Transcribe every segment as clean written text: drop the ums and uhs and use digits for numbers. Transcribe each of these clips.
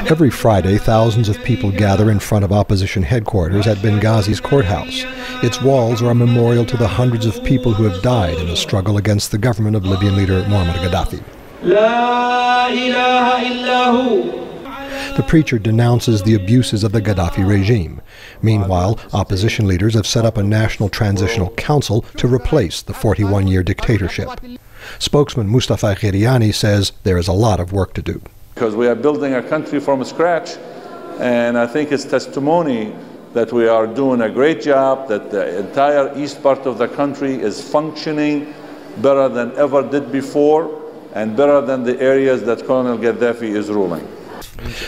Every Friday, thousands of people gather in front of opposition headquarters at Benghazi's courthouse. Its walls are a memorial to the hundreds of people who have died in the struggle against the government of Libyan leader Moammar Gadhafi. La ilaha illahu. The preacher denounces the abuses of the Gadhafi regime. Meanwhile, opposition leaders have set up a national transitional council to replace the 41-year dictatorship. Spokesman Mustafa Gheriani says there is a lot of work to do. Because we are building a country from scratch, and I think it's testimony that we are doing a great job, that the entire east part of the country is functioning better than ever did before, and better than the areas that Colonel Gadhafi is ruling.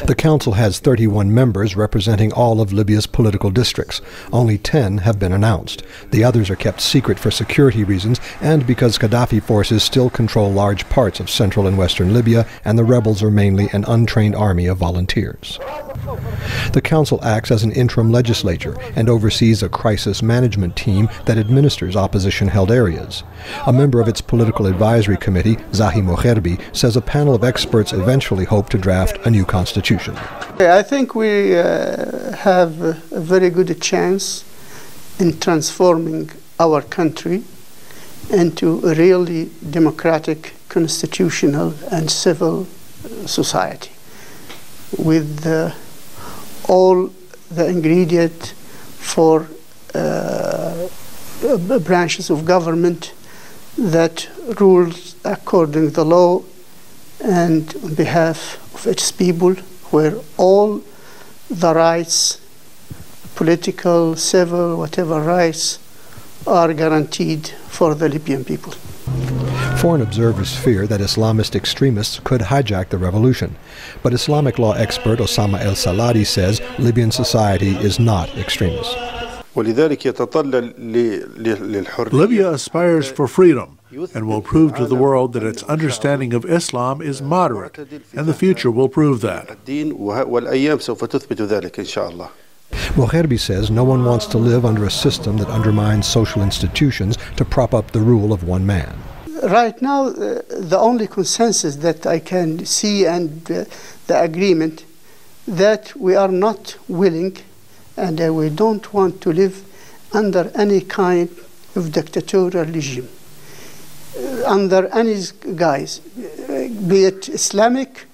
The council has 31 members representing all of Libya's political districts. Only 10 have been announced. The others are kept secret for security reasons and because Gadhafi forces still control large parts of central and western Libya, and the rebels are mainly an untrained army of volunteers. The council acts as an interim legislature and oversees a crisis management team that administers opposition-held areas. A member of its political advisory committee, Zahi Moakhirbi, says a panel of experts eventually hope to draft a new constitution. I think we have a very good chance in transforming our country into a really democratic, constitutional and civil society with all the ingredients for branches of government that rules according to the law and on behalf of its people, where all the rights, political, civil, whatever rights, are guaranteed for the Libyan people. Foreign observers fear that Islamist extremists could hijack the revolution. But Islamic law expert Osama El-Saladi says Libyan society is not extremist. Libya aspires for freedom and will prove to the world that its understanding of Islam is moderate, and the future will prove that. Moakhirbi says no one wants to live under a system that undermines social institutions to prop up the rule of one man. Right now, the only consensus that I can see and the agreement that we are not willing and we don't want to live under any kind of dictatorial regime, under any guise, be it Islamic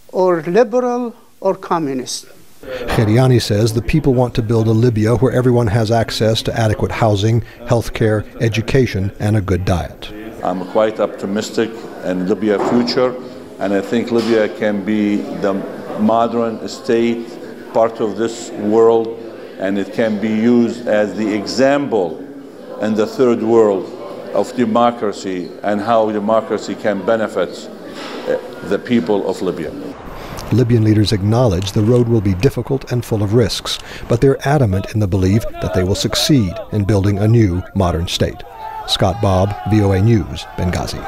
or liberal or communist. Gheriani says the people want to build a Libya where everyone has access to adequate housing, health care, education, and a good diet. I'm quite optimistic in Libya's future, and I think Libya can be the modern state, part of this world, and it can be used as the example in the third world of democracy and how democracy can benefit the people of Libya. Libyan leaders acknowledge the road will be difficult and full of risks, but they're adamant in the belief that they will succeed in building a new modern state. Scott Bobb, VOA News, Benghazi.